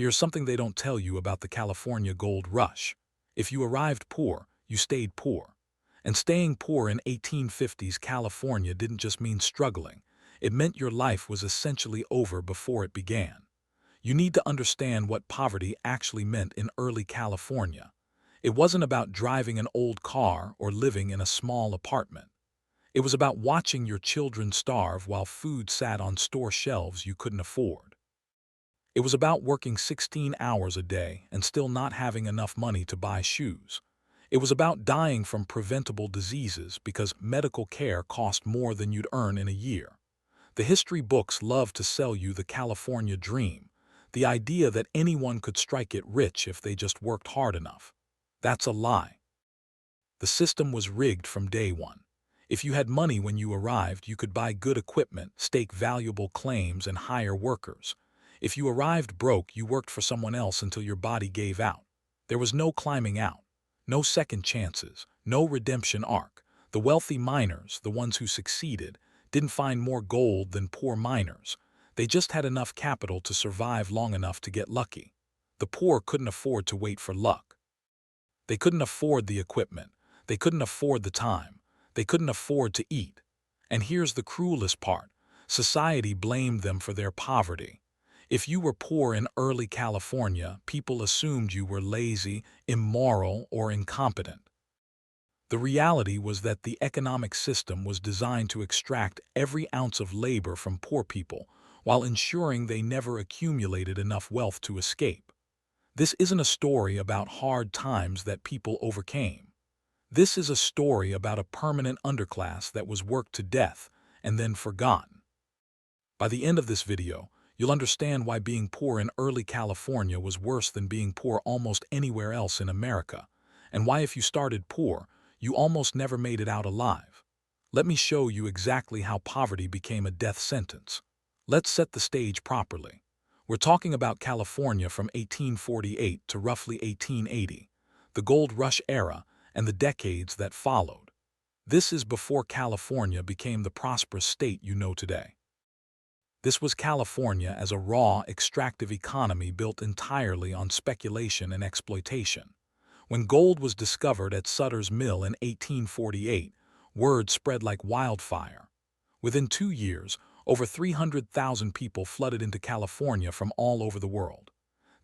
Here's something they don't tell you about the California gold rush. If you arrived poor, you stayed poor. And staying poor in 1850s California didn't just mean struggling. It meant your life was essentially over before it began. You need to understand what poverty actually meant in early California. It wasn't about driving an old car or living in a small apartment. It was about watching your children starve while food sat on store shelves you couldn't afford. It was about working 16 hours a day and still not having enough money to buy shoes. It was about dying from preventable diseases because medical care cost more than you'd earn in a year. The history books love to sell you the California dream, the idea that anyone could strike it rich if they just worked hard enough. That's a lie. The system was rigged from day one. If you had money when you arrived, you could buy good equipment, stake valuable claims, and hire workers. If you arrived broke, you worked for someone else until your body gave out. There was no climbing out, no second chances, no redemption arc. The wealthy miners, the ones who succeeded, didn't find more gold than poor miners. They just had enough capital to survive long enough to get lucky. The poor couldn't afford to wait for luck. They couldn't afford the equipment. They couldn't afford the time. They couldn't afford to eat. And here's the cruelest part. Society blamed them for their poverty. If you were poor in early California, people assumed you were lazy, immoral, or incompetent. The reality was that the economic system was designed to extract every ounce of labor from poor people while ensuring they never accumulated enough wealth to escape. This isn't a story about hard times that people overcame. This is a story about a permanent underclass that was worked to death and then forgotten. By the end of this video, you'll understand why being poor in early California was worse than being poor almost anywhere else in America, and why if you started poor, you almost never made it out alive. Let me show you exactly how poverty became a death sentence. Let's set the stage properly. We're talking about California from 1848 to roughly 1880, the gold rush era, and the decades that followed. This is before California became the prosperous state you know today. This was California as a raw, extractive economy built entirely on speculation and exploitation. When gold was discovered at Sutter's Mill in 1848, word spread like wildfire. Within 2 years, over 300,000 people flooded into California from all over the world.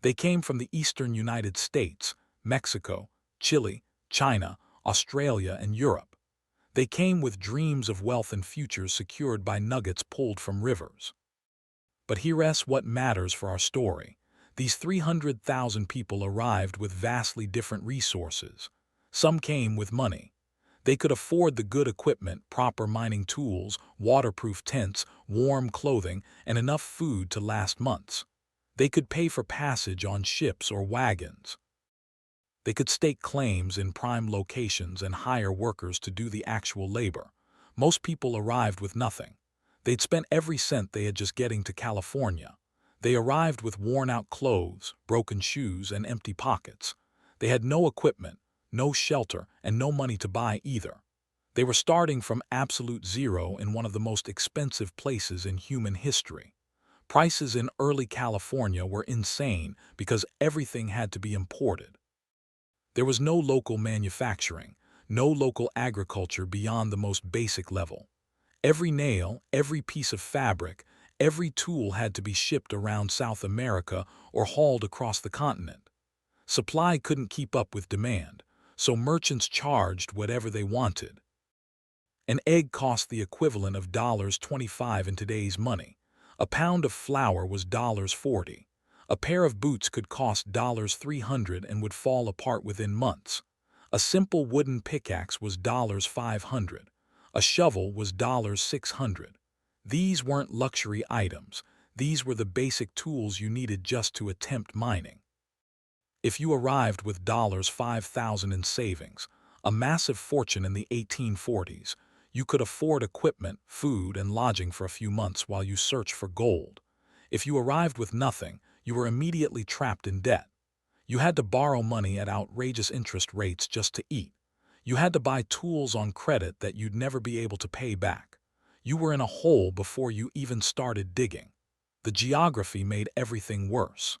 They came from the eastern United States, Mexico, Chile, China, Australia, and Europe. They came with dreams of wealth and futures secured by nuggets pulled from rivers. But here's what matters for our story. These 300,000 people arrived with vastly different resources. Some came with money. They could afford the good equipment, proper mining tools, waterproof tents, warm clothing, and enough food to last months. They could pay for passage on ships or wagons. They could stake claims in prime locations and hire workers to do the actual labor. Most people arrived with nothing. They'd spent every cent they had just getting to California. They arrived with worn-out clothes, broken shoes, and empty pockets. They had no equipment, no shelter, and no money to buy either. They were starting from absolute zero in one of the most expensive places in human history. Prices in early California were insane because everything had to be imported. There was no local manufacturing, no local agriculture beyond the most basic level. Every nail, every piece of fabric, every tool had to be shipped around South America or hauled across the continent. Supply couldn't keep up with demand, so merchants charged whatever they wanted. An egg cost the equivalent of $25 in today's money. A pound of flour was $40. A pair of boots could cost $300 and would fall apart within months. A simple wooden pickaxe was $500. A shovel was $600. These weren't luxury items. These were the basic tools you needed just to attempt mining. If you arrived with $5,000 in savings, a massive fortune in the 1840s, you could afford equipment, food, and lodging for a few months while you searched for gold. If you arrived with nothing, you were immediately trapped in debt. You had to borrow money at outrageous interest rates just to eat. You had to buy tools on credit that you'd never be able to pay back. You were in a hole before you even started digging. The geography made everything worse.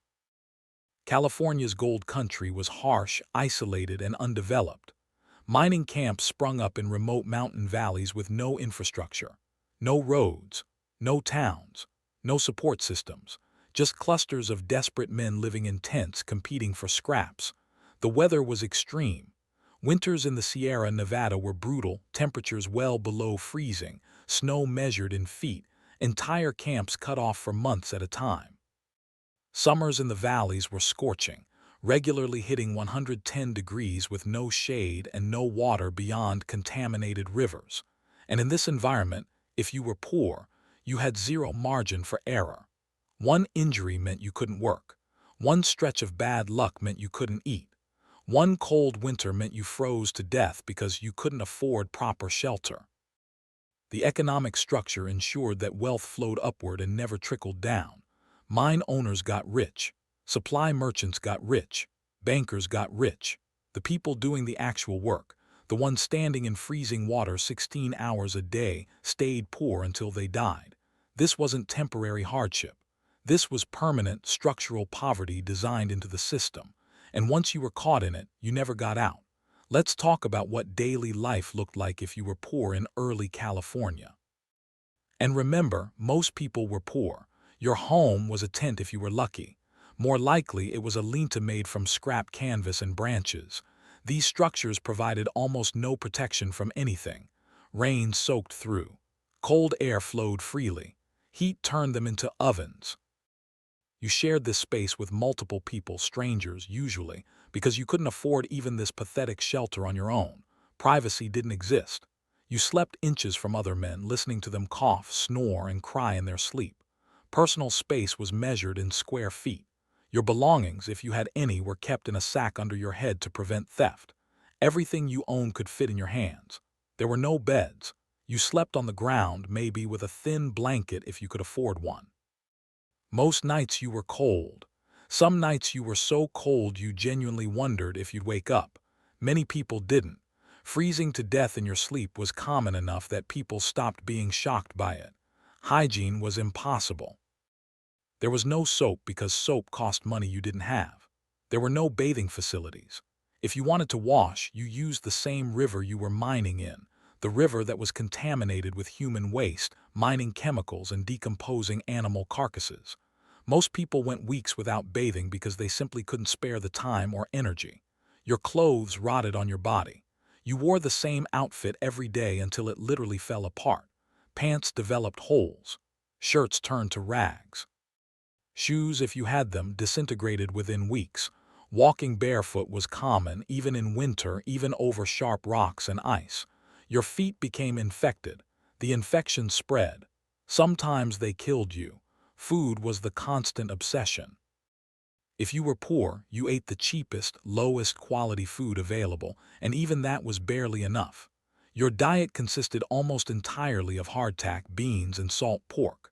California's gold country was harsh, isolated, and undeveloped. Mining camps sprung up in remote mountain valleys with no infrastructure, no roads, no towns, no support systems, just clusters of desperate men living in tents competing for scraps. The weather was extreme. Winters in the Sierra Nevada were brutal, temperatures well below freezing, snow measured in feet, entire camps cut off for months at a time. Summers in the valleys were scorching, regularly hitting 110 degrees with no shade and no water beyond contaminated rivers. And in this environment, if you were poor, you had zero margin for error. One injury meant you couldn't work. One stretch of bad luck meant you couldn't eat. One cold winter meant you froze to death because you couldn't afford proper shelter. The economic structure ensured that wealth flowed upward and never trickled down. Mine owners got rich. Supply merchants got rich. Bankers got rich. The people doing the actual work, the ones standing in freezing water 16 hours a day, stayed poor until they died. This wasn't temporary hardship. This was permanent, structural poverty designed into the system. And once you were caught in it, you never got out. Let's talk about what daily life looked like if you were poor in early California. And remember, most people were poor. Your home was a tent if you were lucky. More likely, it was a linta made from scrap canvas and branches. These structures provided almost no protection from anything. Rain soaked through. Cold air flowed freely. Heat turned them into ovens. You shared this space with multiple people, strangers usually, because you couldn't afford even this pathetic shelter on your own. Privacy didn't exist. You slept inches from other men, listening to them cough, snore, and cry in their sleep. Personal space was measured in square feet. Your belongings, if you had any, were kept in a sack under your head to prevent theft. Everything you owned could fit in your hands. There were no beds. You slept on the ground, maybe with a thin blanket if you could afford one. Most nights you were cold. Some nights you were so cold you genuinely wondered if you'd wake up. Many people didn't. Freezing to death in your sleep was common enough that people stopped being shocked by it. Hygiene was impossible. There was no soap because soap cost money you didn't have. There were no bathing facilities. If you wanted to wash, you used the same river you were mining in, the river that was contaminated with human waste, mining chemicals, and decomposing animal carcasses. Most people went weeks without bathing because they simply couldn't spare the time or energy. Your clothes rotted on your body. You wore the same outfit every day until it literally fell apart. Pants developed holes. Shirts turned to rags. Shoes, if you had them, disintegrated within weeks. Walking barefoot was common, even in winter, even over sharp rocks and ice. Your feet became infected. The infection spread. Sometimes they killed you. Food was the constant obsession. If you were poor, you ate the cheapest, lowest quality food available, and even that was barely enough. Your diet consisted almost entirely of hardtack, beans, and salt pork.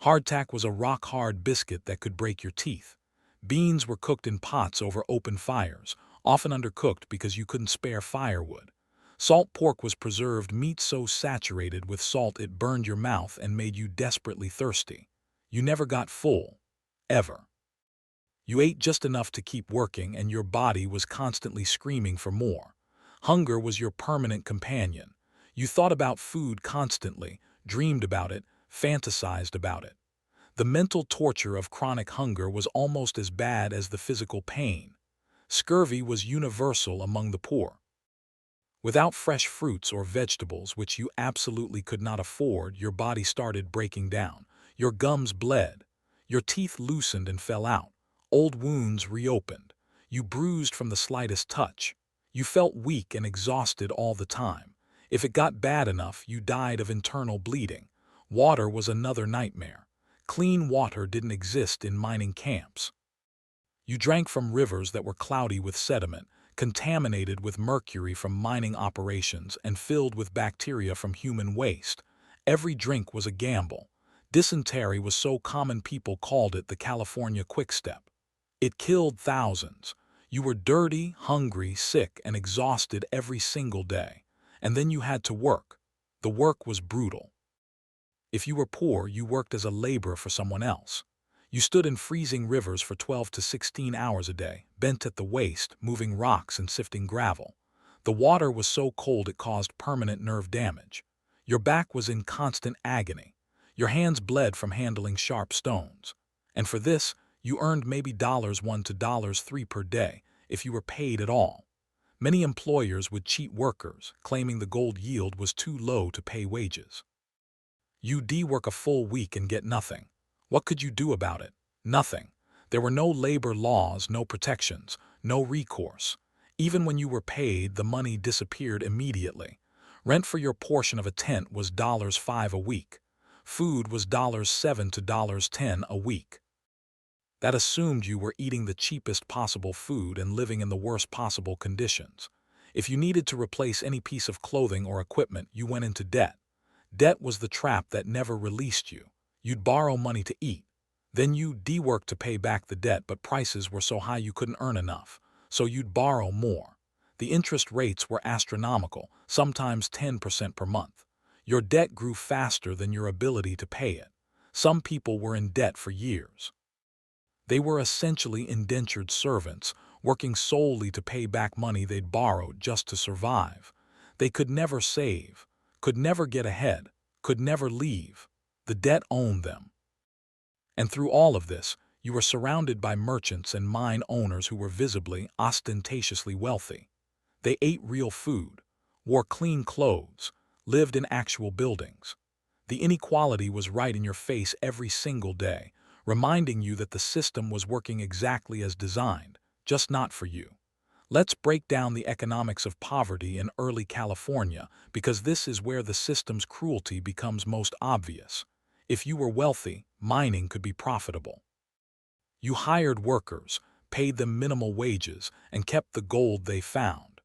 Hardtack was a rock-hard biscuit that could break your teeth. Beans were cooked in pots over open fires, often undercooked because you couldn't spare firewood. Salt pork was preserved meat so saturated with salt it burned your mouth and made you desperately thirsty. You never got full. Ever. You ate just enough to keep working, and your body was constantly screaming for more. Hunger was your permanent companion. You thought about food constantly, dreamed about it, fantasized about it. The mental torture of chronic hunger was almost as bad as the physical pain. Scurvy was universal among the poor. Without fresh fruits or vegetables, which you absolutely could not afford, your body started breaking down. Your gums bled. Your teeth loosened and fell out. Old wounds reopened. You bruised from the slightest touch. You felt weak and exhausted all the time. If it got bad enough, you died of internal bleeding. Water was another nightmare. Clean water didn't exist in mining camps. You drank from rivers that were cloudy with sediment, contaminated with mercury from mining operations, and filled with bacteria from human waste. Every drink was a gamble. Dysentery was so common people called it the California quickstep. It killed thousands. You were dirty, hungry, sick, and exhausted every single day. And then you had to work. The work was brutal. If you were poor, you worked as a laborer for someone else. You stood in freezing rivers for 12 to 16 hours a day, bent at the waist, moving rocks and sifting gravel. The water was so cold it caused permanent nerve damage. Your back was in constant agony. Your hands bled from handling sharp stones. And for this, you earned maybe $1 to $3 per day, if you were paid at all. Many employers would cheat workers, claiming the gold yield was too low to pay wages. You'd work a full week and get nothing. What could you do about it? Nothing. There were no labor laws, no protections, no recourse. Even when you were paid, the money disappeared immediately. Rent for your portion of a tent was $5 a week. Food was $7 to $10 a week. That assumed you were eating the cheapest possible food and living in the worst possible conditions. If you needed to replace any piece of clothing or equipment, you went into debt. Debt was the trap that never released you. You'd borrow money to eat. Then you'd work to pay back the debt, but prices were so high you couldn't earn enough. So you'd borrow more. The interest rates were astronomical, sometimes 10% per month. Your debt grew faster than your ability to pay it. Some people were in debt for years. They were essentially indentured servants, working solely to pay back money they'd borrowed just to survive. They could never save, could never get ahead, could never leave. The debt owned them. And through all of this, you were surrounded by merchants and mine owners who were visibly, ostentatiously wealthy. They ate real food, wore clean clothes, lived in actual buildings. The inequality was right in your face every single day, reminding you that the system was working exactly as designed, just not for you. Let's break down the economics of poverty in early California, because this is where the system's cruelty becomes most obvious. If you were wealthy, mining could be profitable. You hired workers, paid them minimal wages, and kept the gold they found.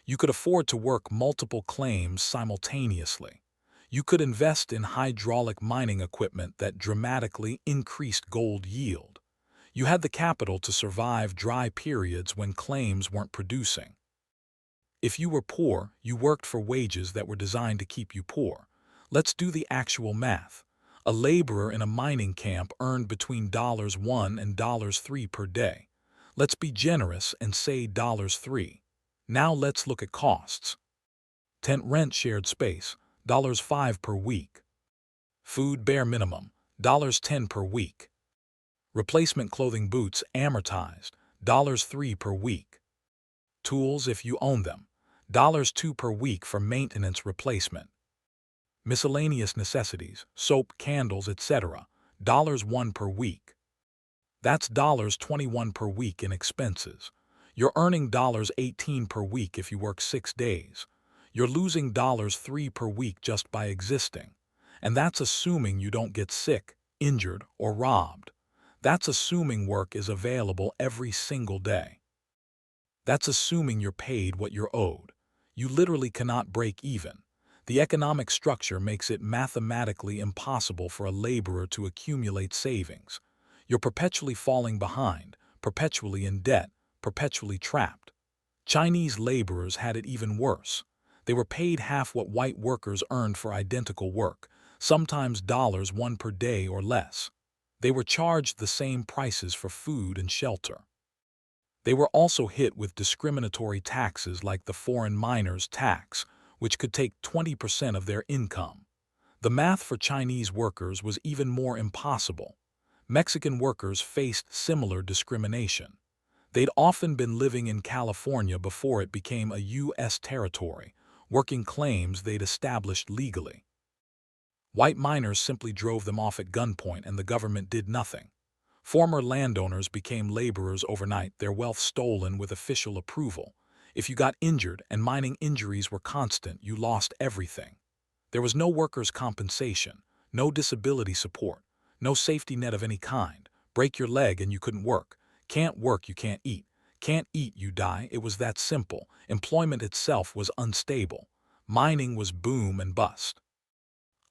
You could afford to work multiple claims simultaneously. You could invest in hydraulic mining equipment that dramatically increased gold yield. You had the capital to survive dry periods when claims weren't producing. If you were poor, you worked for wages that were designed to keep you poor. Let's do the actual math. A laborer in a mining camp earned between $1 and $3 per day. Let's be generous and say $3. Now let's look at costs. Tent rent, shared space, $5 per week. Food bare minimum, $10 per week. Replacement clothing, boots, amortized, $3 per week. Tools, if you own them, $2 per week for maintenance replacement. Miscellaneous necessities, soap, candles, etc., $1 per week. That's $21 per week in expenses. You're earning $18 per week if you work 6 days. You're losing $3 per week just by existing. And that's assuming you don't get sick, injured, or robbed. That's assuming work is available every single day. That's assuming you're paid what you're owed. You literally cannot break even. The economic structure makes it mathematically impossible for a laborer to accumulate savings. You're perpetually falling behind, perpetually in debt, perpetually trapped. Chinese laborers had it even worse. They were paid half what white workers earned for identical work, sometimes $1 per day or less. They were charged the same prices for food and shelter. They were also hit with discriminatory taxes like the foreign miners' tax, which could take 20% of their income. The math for Chinese workers was even more impossible. Mexican workers faced similar discrimination. They'd often been living in California before it became a U.S. territory, working claims they'd established legally. White miners simply drove them off at gunpoint and the government did nothing. Former landowners became laborers overnight, their wealth stolen with official approval. If you got injured and mining injuries were constant, you lost everything. There was no workers' compensation, no disability support, no safety net of any kind. Break your leg and you couldn't work. Can't work, you can't eat. Can't eat, you die. It was that simple. Employment itself was unstable. Mining was boom and bust.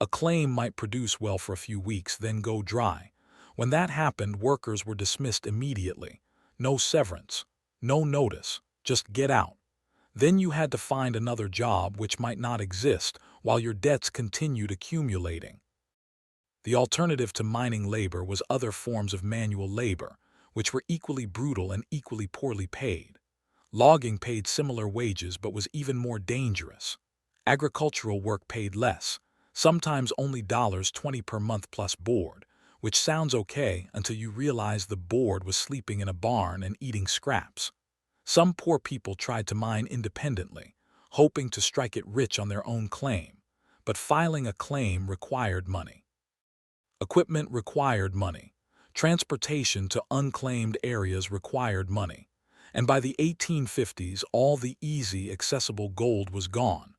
A claim might produce well for a few weeks, then go dry. When that happened, workers were dismissed immediately. No severance, no notice, just get out. Then you had to find another job which might not exist while your debts continued accumulating. The alternative to mining labor was other forms of manual labor, which were equally brutal and equally poorly paid. Logging paid similar wages but was even more dangerous. Agricultural work paid less, sometimes only $20 per month plus board, which sounds okay until you realize the board was sleeping in a barn and eating scraps. Some poor people tried to mine independently, hoping to strike it rich on their own claim, but filing a claim required money. Equipment required money. Transportation to unclaimed areas required money. And by the 1850s, all the easy, accessible gold was gone.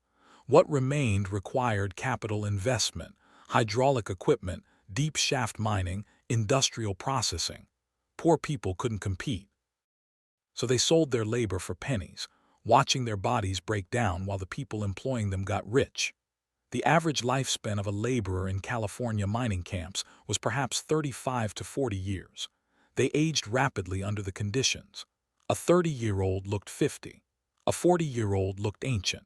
What remained required capital investment, hydraulic equipment, deep shaft mining, industrial processing. Poor people couldn't compete. So they sold their labor for pennies, watching their bodies break down while the people employing them got rich. The average lifespan of a laborer in California mining camps was perhaps 35 to 40 years. They aged rapidly under the conditions. A 30-year-old looked 50. A 40-year-old looked ancient.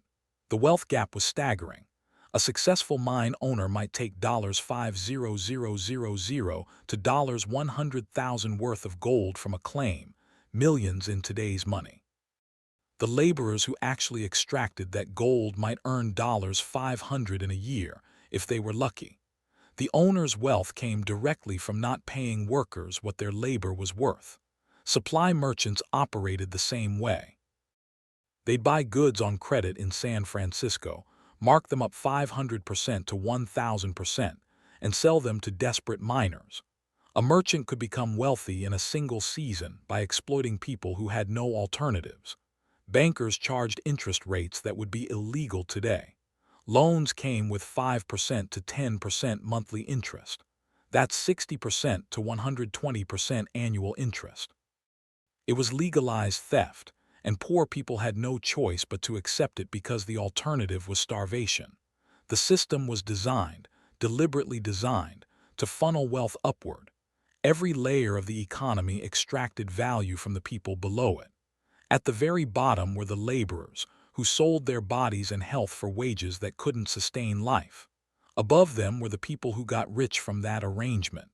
The wealth gap was staggering. A successful mine owner might take $5,000 to $100,000 worth of gold from a claim, millions in today's money. The laborers who actually extracted that gold might earn $500 in a year if they were lucky. The owner's wealth came directly from not paying workers what their labor was worth. Supply merchants operated the same way. They'd buy goods on credit in San Francisco, mark them up 500% to 1,000%, and sell them to desperate miners. A merchant could become wealthy in a single season by exploiting people who had no alternatives. Bankers charged interest rates that would be illegal today. Loans came with 5% to 10% monthly interest. That's 60% to 120% annual interest. It was legalized theft, and poor people had no choice but to accept it because the alternative was starvation. The system was designed, deliberately designed, to funnel wealth upward. Every layer of the economy extracted value from the people below it. At the very bottom were the laborers, who sold their bodies and health for wages that couldn't sustain life. Above them were the people who got rich from that arrangement.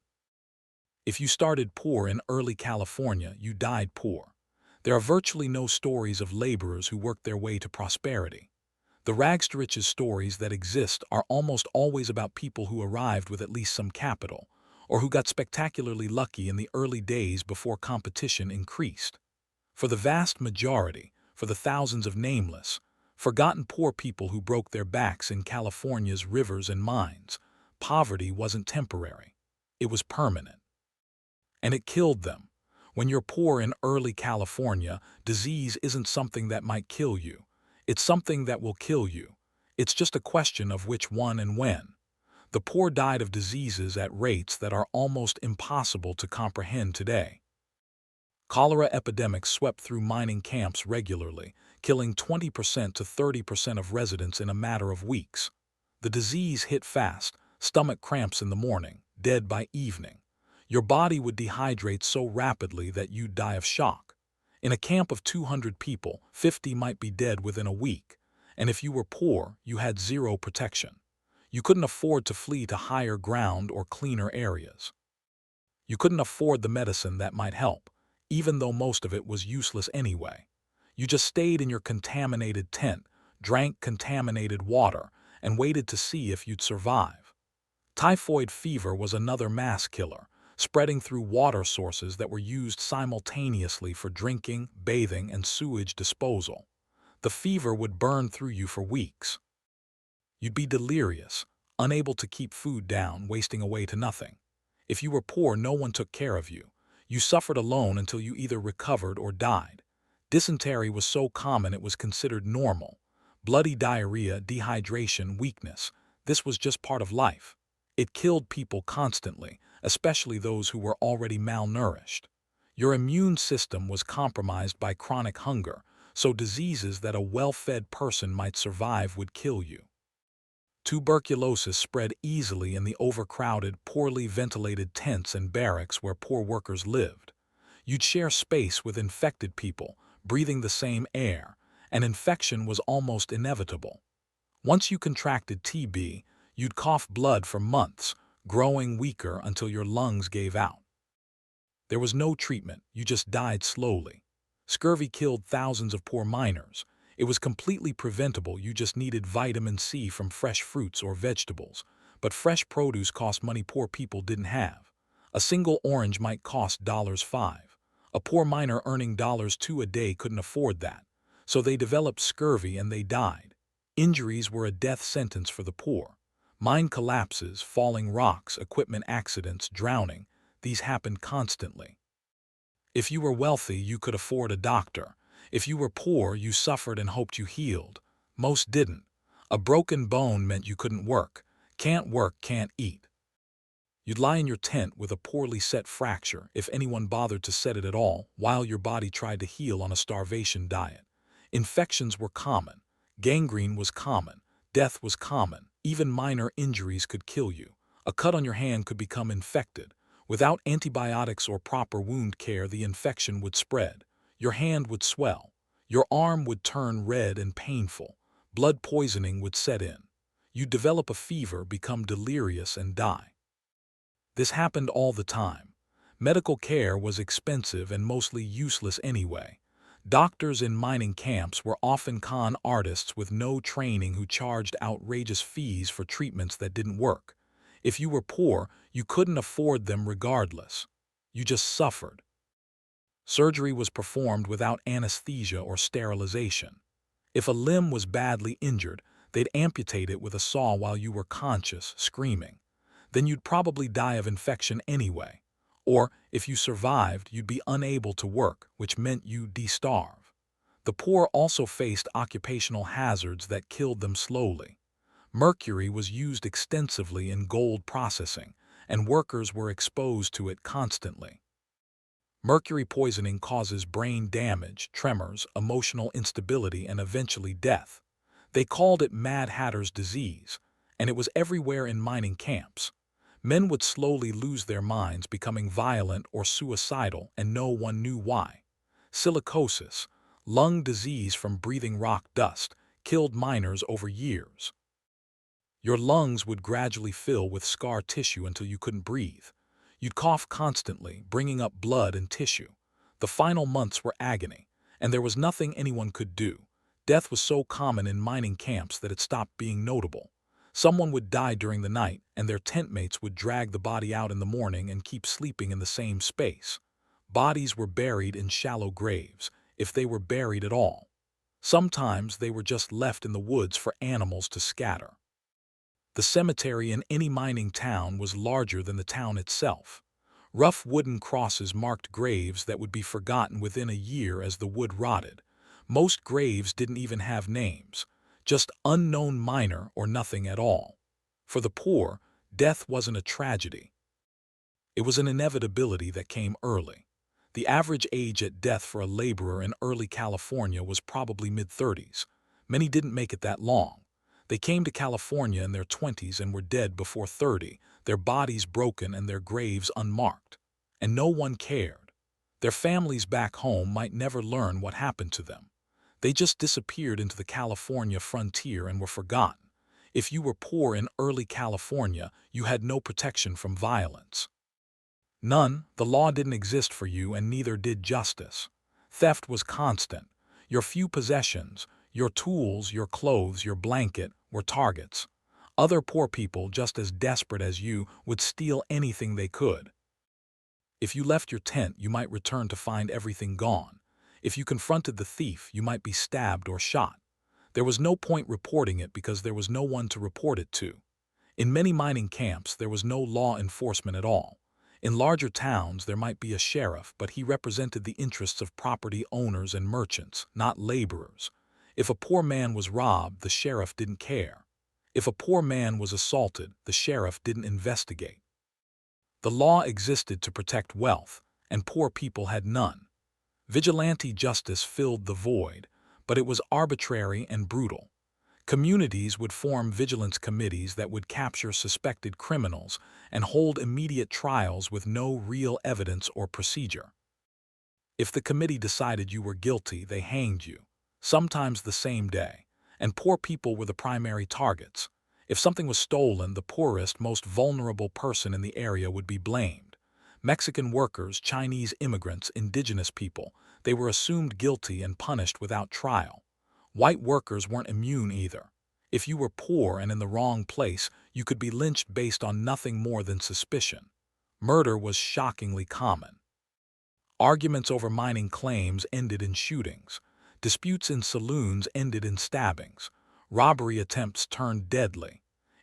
If you started poor in early California, you died poor. There are virtually no stories of laborers who worked their way to prosperity. The rags to riches stories that exist are almost always about people who arrived with at least some capital, or who got spectacularly lucky in the early days before competition increased. For the vast majority, for the thousands of nameless, forgotten poor people who broke their backs in California's rivers and mines, poverty wasn't temporary. It was permanent. And it killed them. When you're poor in early California, disease isn't something that might kill you. It's something that will kill you. It's just a question of which one and when. The poor died of diseases at rates that are almost impossible to comprehend today. Cholera epidemics swept through mining camps regularly, killing 20% to 30% of residents in a matter of weeks. The disease hit fast, stomach cramps in the morning, dead by evening. Your body would dehydrate so rapidly that you'd die of shock. In a camp of 200 people, 50 might be dead within a week. And if you were poor, you had zero protection. You couldn't afford to flee to higher ground or cleaner areas. You couldn't afford the medicine that might help, even though most of it was useless anyway. You just stayed in your contaminated tent, drank contaminated water, and waited to see if you'd survive. Typhoid fever was another mass killer, spreading through water sources that were used simultaneously for drinking, bathing, and sewage disposal. The fever would burn through you for weeks. You'd be delirious, unable to keep food down, wasting away to nothing. If you were poor, no one took care of you. You suffered alone until you either recovered or died. Dysentery was so common it was considered normal. Bloody diarrhea, dehydration, weakness. This was just part of life. It killed people constantly, especially those who were already malnourished. Your immune system was compromised by chronic hunger, so diseases that a well-fed person might survive would kill you. Tuberculosis spread easily in the overcrowded, poorly ventilated tents and barracks where poor workers lived. You'd share space with infected people, breathing the same air, and infection was almost inevitable. Once you contracted TB, you'd cough blood for months, growing weaker until your lungs gave out. There was no treatment, you just died slowly. Scurvy killed thousands of poor miners. It was completely preventable, you just needed vitamin C from fresh fruits or vegetables. But fresh produce cost money poor people didn't have. A single orange might cost $5. A poor miner earning $2 a day couldn't afford that. So they developed scurvy and they died. Injuries were a death sentence for the poor. Mine collapses, falling rocks, equipment accidents, drowning. These happened constantly. If you were wealthy, you could afford a doctor. If you were poor, you suffered and hoped you healed. Most didn't. A broken bone meant you couldn't work. Can't work, can't eat. You'd lie in your tent with a poorly set fracture, if anyone bothered to set it at all, while your body tried to heal on a starvation diet. Infections were common. Gangrene was common. Death was common. Even minor injuries could kill you. A cut on your hand could become infected. Without antibiotics or proper wound care, the infection would spread. Your hand would swell. Your arm would turn red and painful. Blood poisoning would set in. You'd develop a fever, become delirious, and die. This happened all the time. Medical care was expensive and mostly useless anyway. Doctors in mining camps were often con artists with no training who charged outrageous fees for treatments that didn't work. If you were poor, you couldn't afford them regardless. You just suffered. Surgery was performed without anesthesia or sterilization. If a limb was badly injured, they'd amputate it with a saw while you were conscious, screaming. Then you'd probably die of infection anyway. Or, if you survived, you'd be unable to work, which meant you'd de-starve. The poor also faced occupational hazards that killed them slowly. Mercury was used extensively in gold processing, and workers were exposed to it constantly. Mercury poisoning causes brain damage, tremors, emotional instability, and eventually death. They called it Mad Hatter's disease, and it was everywhere in mining camps. Men would slowly lose their minds, becoming violent or suicidal, and no one knew why. Silicosis, lung disease from breathing rock dust, killed miners over years. Your lungs would gradually fill with scar tissue until you couldn't breathe. You'd cough constantly, bringing up blood and tissue. The final months were agony, and there was nothing anyone could do. Death was so common in mining camps that it stopped being notable. Someone would die during the night, and their tent mates would drag the body out in the morning and keep sleeping in the same space. Bodies were buried in shallow graves, if they were buried at all. Sometimes they were just left in the woods for animals to scatter. The cemetery in any mining town was larger than the town itself. Rough wooden crosses marked graves that would be forgotten within a year as the wood rotted. Most graves didn't even have names, just unknown miner or nothing at all. For the poor, death wasn't a tragedy. It was an inevitability that came early. The average age at death for a laborer in early California was probably mid-30s. Many didn't make it that long. They came to California in their 20s and were dead before 30, their bodies broken and their graves unmarked. And no one cared. Their families back home might never learn what happened to them. They just disappeared into the California frontier and were forgotten. If you were poor in early California, you had no protection from violence. None. The law didn't exist for you, and neither did justice. Theft was constant. Your few possessions, your tools, your clothes, your blanket, were targets. Other poor people, just as desperate as you, would steal anything they could. If you left your tent, you might return to find everything gone. If you confronted the thief, you might be stabbed or shot. There was no point reporting it because there was no one to report it to. In many mining camps, there was no law enforcement at all. In larger towns, there might be a sheriff, but he represented the interests of property owners and merchants, not laborers. If a poor man was robbed, the sheriff didn't care. If a poor man was assaulted, the sheriff didn't investigate. The law existed to protect wealth, and poor people had none. Vigilante justice filled the void, but it was arbitrary and brutal. Communities would form vigilance committees that would capture suspected criminals and hold immediate trials with no real evidence or procedure. If the committee decided you were guilty, they hanged you, sometimes the same day, and poor people were the primary targets. If something was stolen, the poorest, most vulnerable person in the area would be blamed. Mexican workers, Chinese immigrants, indigenous people, they were assumed guilty and punished without trial. White workers weren't immune either. If you were poor and in the wrong place, you could be lynched based on nothing more than suspicion. Murder was shockingly common. Arguments over mining claims ended in shootings. Disputes in saloons ended in stabbings. Robbery attempts turned deadly.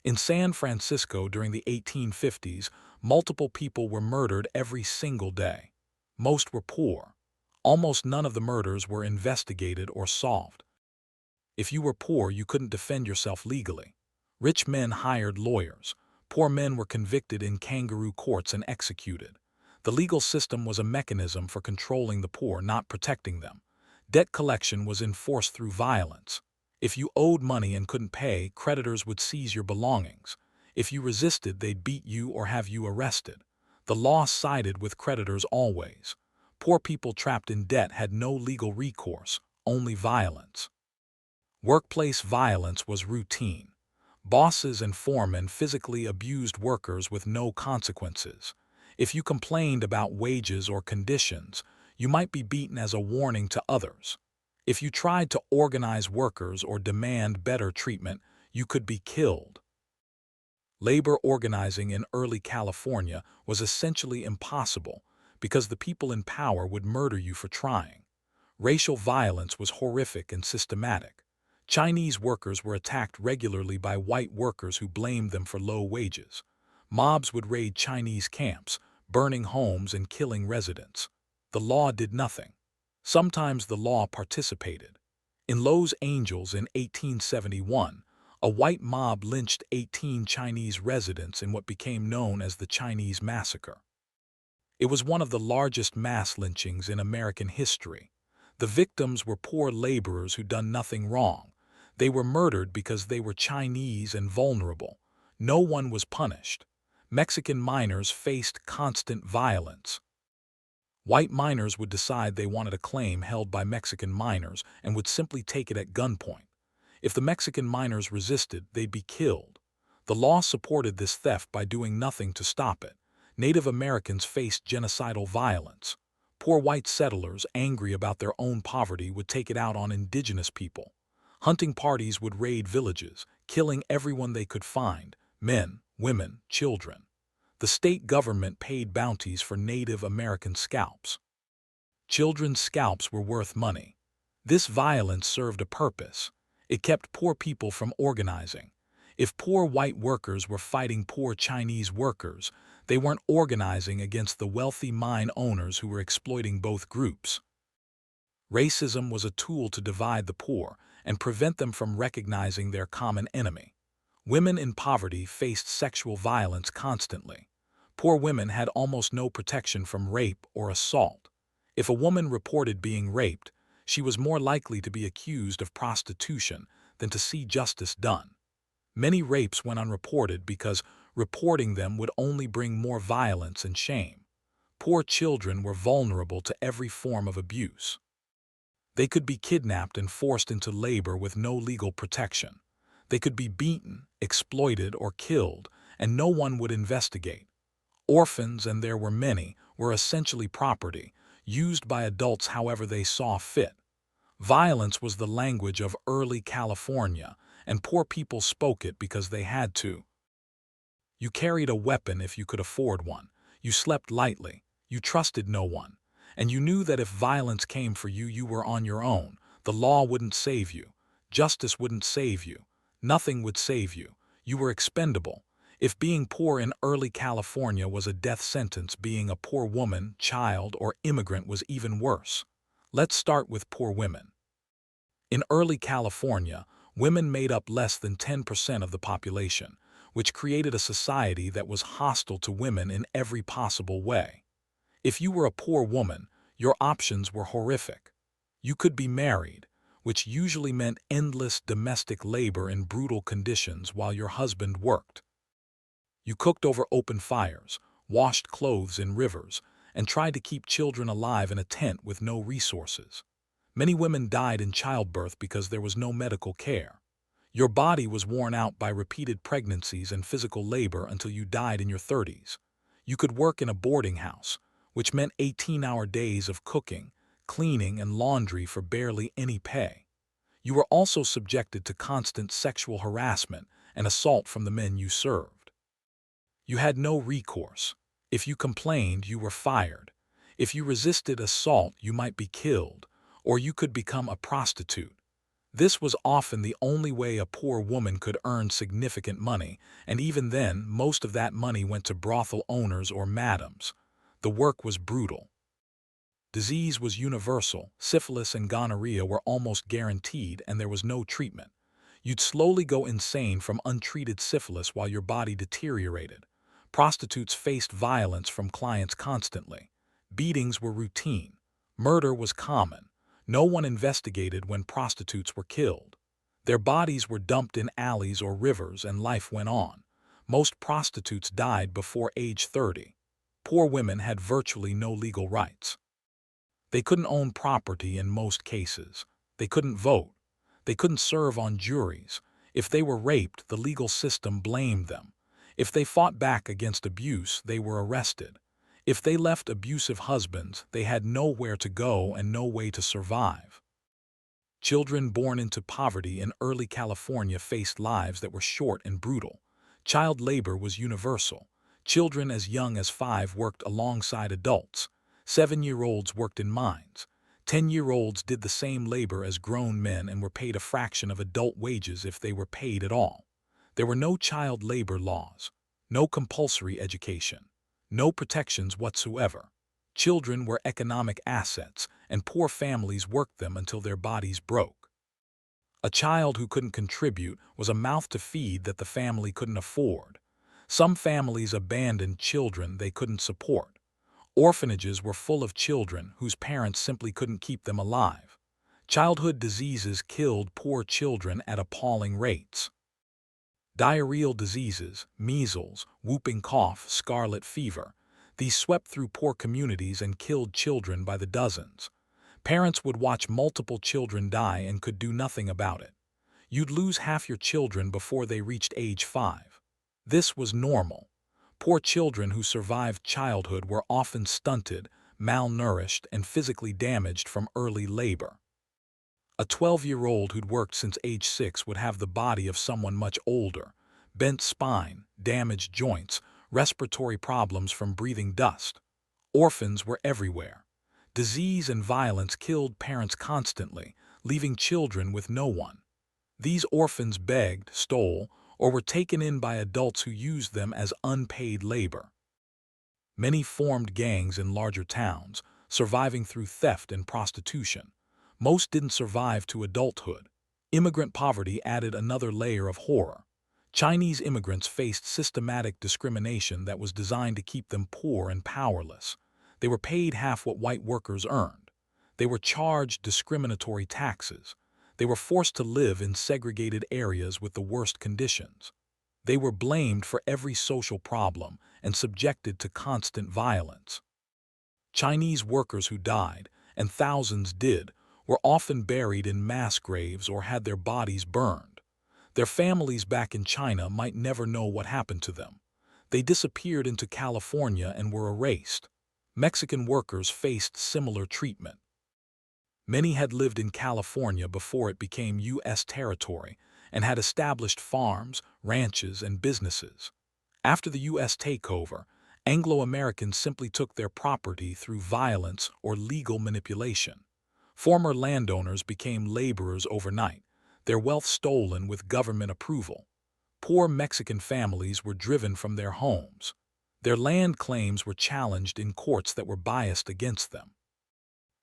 In San Francisco during the 1850s, multiple people were murdered every single day. Most were poor. Almost none of the murders were investigated or solved. If you were poor, you couldn't defend yourself legally. Rich men hired lawyers. Poor men were convicted in kangaroo courts and executed. The legal system was a mechanism for controlling the poor, not protecting them. Debt collection was enforced through violence. If you owed money and couldn't pay, creditors would seize your belongings. If you resisted, they'd beat you or have you arrested. The law sided with creditors always. Poor people trapped in debt had no legal recourse, only violence. Workplace violence was routine. Bosses and foremen physically abused workers with no consequences. If you complained about wages or conditions, you might be beaten as a warning to others. If you tried to organize workers or demand better treatment, you could be killed. Labor organizing in early California was essentially impossible because the people in power would murder you for trying. Racial violence was horrific and systematic. Chinese workers were attacked regularly by white workers who blamed them for low wages. Mobs would raid Chinese camps, burning homes and killing residents. The law did nothing. Sometimes the law participated. In Los Angeles in 1871, a white mob lynched 18 Chinese residents in what became known as the Chinese Massacre. It was one of the largest mass lynchings in American history. The victims were poor laborers who'd done nothing wrong. They were murdered because they were Chinese and vulnerable. No one was punished. Mexican miners faced constant violence. White miners would decide they wanted a claim held by Mexican miners and would simply take it at gunpoint. If the Mexican miners resisted, they'd be killed. The law supported this theft by doing nothing to stop it. Native Americans faced genocidal violence. Poor white settlers, angry about their own poverty, would take it out on indigenous people. Hunting parties would raid villages, killing everyone they could find, men, women, children. The state government paid bounties for Native American scalps. Children's scalps were worth money. This violence served a purpose. It kept poor people from organizing. If poor white workers were fighting poor Chinese workers, they weren't organizing against the wealthy mine owners who were exploiting both groups. Racism was a tool to divide the poor and prevent them from recognizing their common enemy. Women in poverty faced sexual violence constantly. Poor women had almost no protection from rape or assault. If a woman reported being raped, she was more likely to be accused of prostitution than to see justice done. Many rapes went unreported because reporting them would only bring more violence and shame. Poor children were vulnerable to every form of abuse. They could be kidnapped and forced into labor with no legal protection. They could be beaten, exploited, or killed, and no one would investigate. Orphans, and there were many, were essentially property, used by adults however they saw fit. Violence was the language of early California, and poor people spoke it because they had to. You carried a weapon if you could afford one. You slept lightly. You trusted no one. And you knew that if violence came for you, you were on your own. The law wouldn't save you. Justice wouldn't save you. Nothing would save you. You were expendable. If being poor in early California was a death sentence, being a poor woman, child, or immigrant was even worse. Let's start with poor women. In early California, women made up less than 10% of the population, which created a society that was hostile to women in every possible way. If you were a poor woman, your options were horrific. You could be married, which usually meant endless domestic labor in brutal conditions while your husband worked. You cooked over open fires, washed clothes in rivers, and tried to keep children alive in a tent with no resources. Many women died in childbirth because there was no medical care. Your body was worn out by repeated pregnancies and physical labor until you died in your 30s. You could work in a boarding house, which meant 18-hour days of cooking, cleaning, and laundry for barely any pay. You were also subjected to constant sexual harassment and assault from the men you served. You had no recourse. If you complained, you were fired. If you resisted assault, you might be killed, or you could become a prostitute. This was often the only way a poor woman could earn significant money, and even then, most of that money went to brothel owners or madams. The work was brutal. Disease was universal. Syphilis and gonorrhea were almost guaranteed, and there was no treatment. You'd slowly go insane from untreated syphilis while your body deteriorated. Prostitutes faced violence from clients constantly. Beatings were routine. Murder was common. No one investigated when prostitutes were killed. Their bodies were dumped in alleys or rivers, and life went on. Most prostitutes died before age 30. Poor women had virtually no legal rights. They couldn't own property in most cases. They couldn't vote. They couldn't serve on juries. If they were raped, the legal system blamed them. If they fought back against abuse, they were arrested. If they left abusive husbands, they had nowhere to go and no way to survive. Children born into poverty in early California faced lives that were short and brutal. Child labor was universal. Children as young as 5 worked alongside adults. 7-year-olds worked in mines. 10-year-olds did the same labor as grown men and were paid a fraction of adult wages if they were paid at all. There were no child labor laws, no compulsory education, no protections whatsoever. Children were economic assets, and poor families worked them until their bodies broke. A child who couldn't contribute was a mouth to feed that the family couldn't afford. Some families abandoned children they couldn't support. Orphanages were full of children whose parents simply couldn't keep them alive. Childhood diseases killed poor children at appalling rates. Diarrheal diseases, measles, whooping cough, scarlet fever, these swept through poor communities and killed children by the dozens. Parents would watch multiple children die and could do nothing about it. You'd lose half your children before they reached age 5. This was normal. Poor children who survived childhood were often stunted, malnourished, and physically damaged from early labor. A 12-year-old who'd worked since age 6 would have the body of someone much older: bent spine, damaged joints, respiratory problems from breathing dust. Orphans were everywhere. Disease and violence killed parents constantly, leaving children with no one. These orphans begged, stole, or were taken in by adults who used them as unpaid labor. Many formed gangs in larger towns, surviving through theft and prostitution. Most didn't survive to adulthood. Immigrant poverty added another layer of horror. Chinese immigrants faced systematic discrimination that was designed to keep them poor and powerless. They were paid half what white workers earned. They were charged discriminatory taxes. They were forced to live in segregated areas with the worst conditions. They were blamed for every social problem and subjected to constant violence. Chinese workers who died, and thousands did, were often buried in mass graves or had their bodies burned. Their families back in China might never know what happened to them. They disappeared into California and were erased. Mexican workers faced similar treatment. Many had lived in California before it became U.S. territory and had established farms, ranches, and businesses. After the U.S. takeover, Anglo-Americans simply took their property through violence or legal manipulation. Former landowners became laborers overnight, their wealth stolen with government approval. Poor Mexican families were driven from their homes. Their land claims were challenged in courts that were biased against them.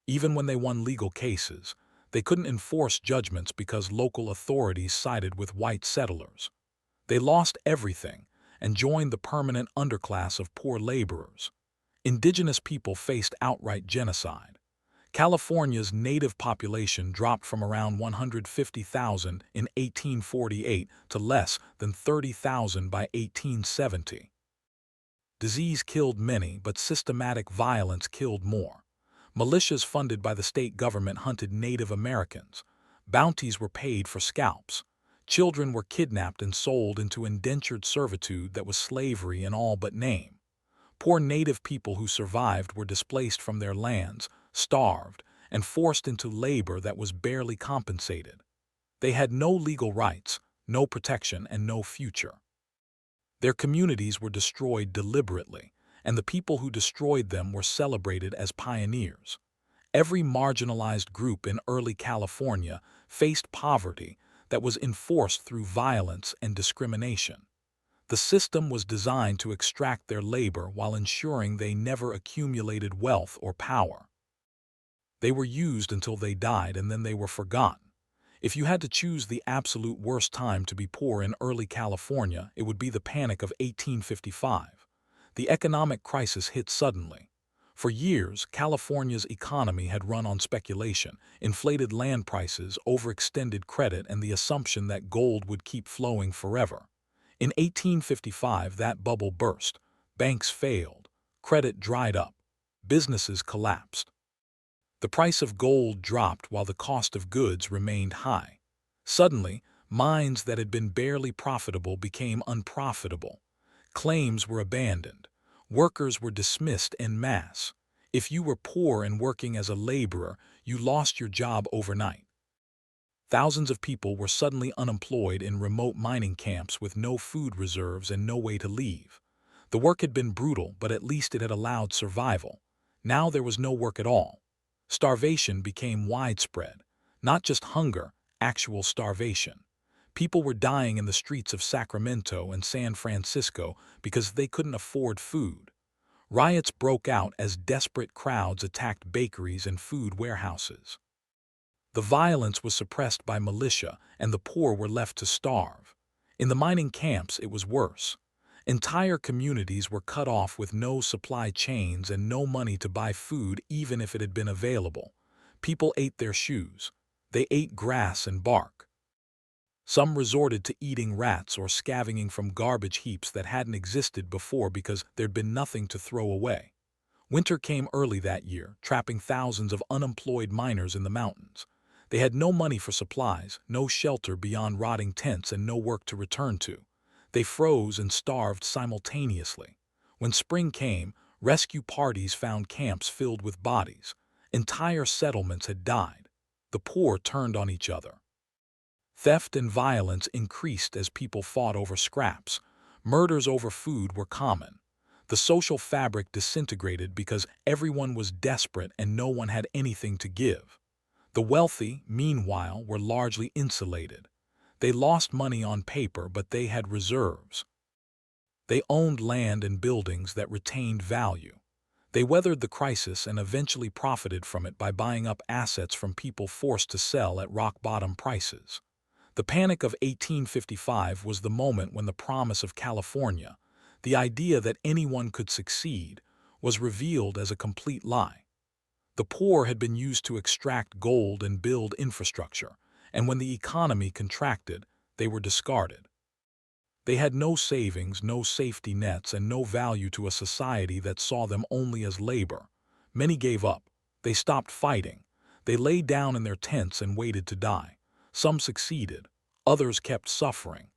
Even when they won legal cases, they couldn't enforce judgments because local authorities sided with white settlers. They lost everything and joined the permanent underclass of poor laborers. Indigenous people faced outright genocide. California's native population dropped from around 150,000 in 1848 to less than 30,000 by 1870. Disease killed many, but systematic violence killed more. Militias funded by the state government hunted Native Americans. Bounties were paid for scalps. Children were kidnapped and sold into indentured servitude that was slavery in all but name. Poor native people who survived were displaced from their lands, starved, and forced into labor that was barely compensated. They had no legal rights, no protection, and no future. Their communities were destroyed deliberately, and the people who destroyed them were celebrated as pioneers. Every marginalized group in early California faced poverty that was enforced through violence and discrimination. The system was designed to extract their labor while ensuring they never accumulated wealth or power. They were used until they died, and then they were forgotten. If you had to choose the absolute worst time to be poor in early California, it would be the Panic of 1855. The economic crisis hit suddenly. For years, California's economy had run on speculation, inflated land prices, overextended credit, and the assumption that gold would keep flowing forever. In 1855, that bubble burst. Banks failed. Credit dried up. Businesses collapsed. The price of gold dropped while the cost of goods remained high. Suddenly, mines that had been barely profitable became unprofitable. Claims were abandoned. Workers were dismissed en masse. If you were poor and working as a laborer, you lost your job overnight. Thousands of people were suddenly unemployed in remote mining camps with no food reserves and no way to leave. The work had been brutal, but at least it had allowed survival. Now there was no work at all. Starvation became widespread. Not just hunger, actual starvation. People were dying in the streets of Sacramento and San Francisco because they couldn't afford food. Riots broke out as desperate crowds attacked bakeries and food warehouses. The violence was suppressed by militia, and the poor were left to starve. In the mining camps, it was worse. Entire communities were cut off with no supply chains and no money to buy food even if it had been available. People ate their shoes. They ate grass and bark. Some resorted to eating rats or scavenging from garbage heaps that hadn't existed before because there'd been nothing to throw away. Winter came early that year, trapping thousands of unemployed miners in the mountains. They had no money for supplies, no shelter beyond rotting tents, and no work to return to. They froze and starved simultaneously. When spring came, rescue parties found camps filled with bodies. Entire settlements had died. The poor turned on each other. Theft and violence increased as people fought over scraps. Murders over food were common. The social fabric disintegrated because everyone was desperate and no one had anything to give. The wealthy, meanwhile, were largely insulated. They lost money on paper, but they had reserves. They owned land and buildings that retained value. They weathered the crisis and eventually profited from it by buying up assets from people forced to sell at rock-bottom prices. The Panic of 1855 was the moment when the promise of California, the idea that anyone could succeed, was revealed as a complete lie. The poor had been used to extract gold and build infrastructure, and when the economy contracted, they were discarded. They had no savings, no safety nets, and no value to a society that saw them only as labor. Many gave up. They stopped fighting. They lay down in their tents and waited to die. Some succeeded. Others kept suffering.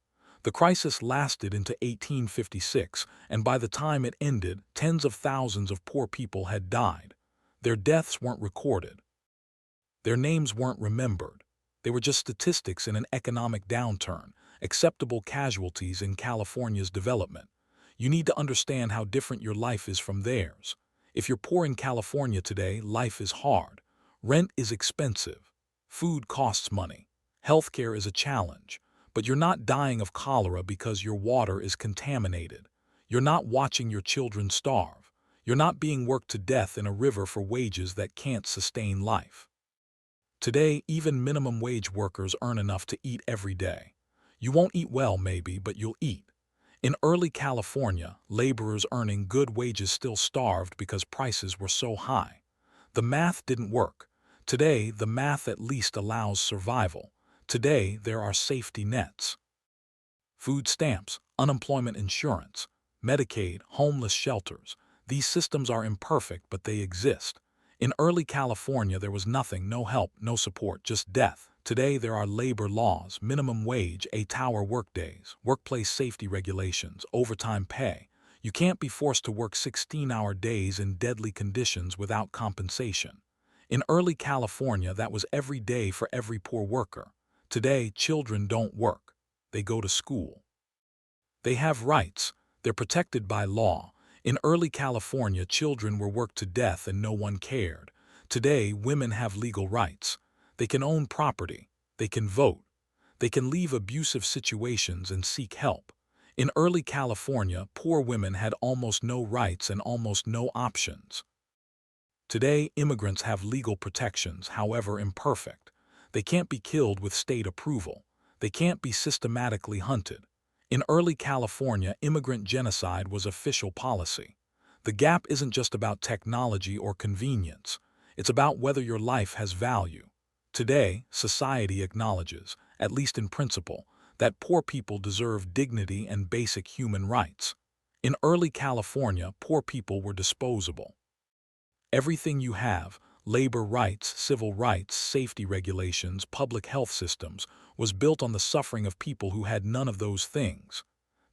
The crisis lasted into 1856, and by the time it ended, tens of thousands of poor people had died. Their deaths weren't recorded. Their names weren't remembered. They were just statistics in an economic downturn, acceptable casualties in California's development. You need to understand how different your life is from theirs. If you're poor in California today, life is hard. Rent is expensive. Food costs money. Healthcare is a challenge. But you're not dying of cholera because your water is contaminated. You're not watching your children starve. You're not being worked to death in a river for wages that can't sustain life. Today, even minimum wage workers earn enough to eat every day. You won't eat well, maybe, but you'll eat. In early California, laborers earning good wages still starved because prices were so high. The math didn't work. Today, the math at least allows survival. Today, there are safety nets. Food stamps, unemployment insurance, Medicaid, homeless shelters. These systems are imperfect, but they exist. In early California, there was nothing, no help, no support, just death. Today there are labor laws, minimum wage, 8-hour workdays, workplace safety regulations, overtime pay. You can't be forced to work 16-hour days in deadly conditions without compensation. In early California, that was every day for every poor worker. Today, children don't work. They go to school. They have rights. They're protected by law. In early California, children were worked to death and no one cared. Today, women have legal rights. They can own property. They can vote. They can leave abusive situations and seek help. In early California, poor women had almost no rights and almost no options. Today, immigrants have legal protections, however imperfect. They can't be killed with state approval. They can't be systematically hunted. In early California, immigrant genocide was official policy. The gap isn't just about technology or convenience. It's about whether your life has value. Today, society acknowledges, at least in principle, that poor people deserve dignity and basic human rights. In early California, poor people were disposable. Everything you have, labor rights, civil rights, safety regulations, public health systems, was built on the suffering of people who had none of those things.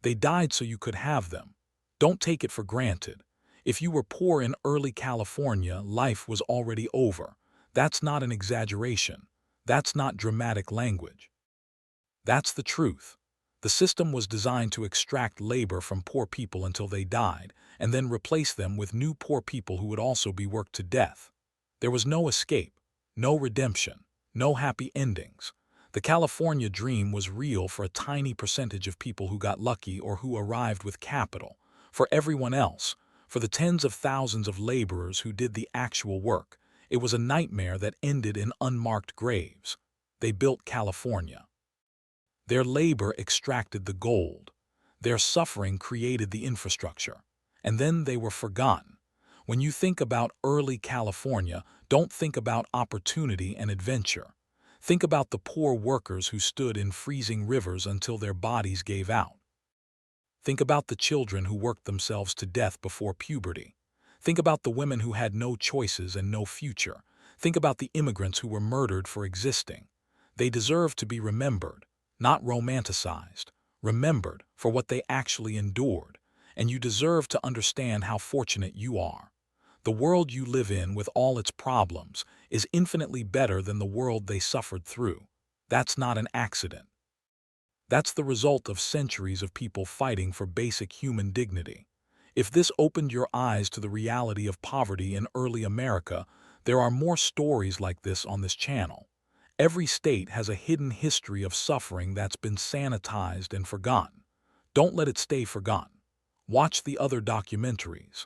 They died so you could have them. Don't take it for granted. If you were poor in early California, life was already over. That's not an exaggeration. That's not dramatic language. That's the truth. The system was designed to extract labor from poor people until they died, and then replace them with new poor people who would also be worked to death. There was no escape, no redemption, no happy endings. The California dream was real for a tiny percentage of people who got lucky or who arrived with capital. For everyone else, for the tens of thousands of laborers who did the actual work, it was a nightmare that ended in unmarked graves. They built California. Their labor extracted the gold. Their suffering created the infrastructure. And then they were forgotten. When you think about early California, don't think about opportunity and adventure. Think about the poor workers who stood in freezing rivers until their bodies gave out. Think about the children who worked themselves to death before puberty. Think about the women who had no choices and no future. Think about the immigrants who were murdered for existing. They deserve to be remembered, not romanticized. Remembered for what they actually endured. And you deserve to understand how fortunate you are. The world you live in, with all its problems, is infinitely better than the world they suffered through. That's not an accident. That's the result of centuries of people fighting for basic human dignity. If this opened your eyes to the reality of poverty in early America, there are more stories like this on this channel. Every state has a hidden history of suffering that's been sanitized and forgotten. Don't let it stay forgotten. Watch the other documentaries.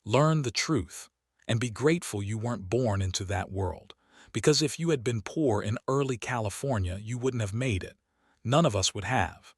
Learn the truth, and be grateful you weren't born into that world. Because if you had been poor in early California, you wouldn't have made it. None of us would have.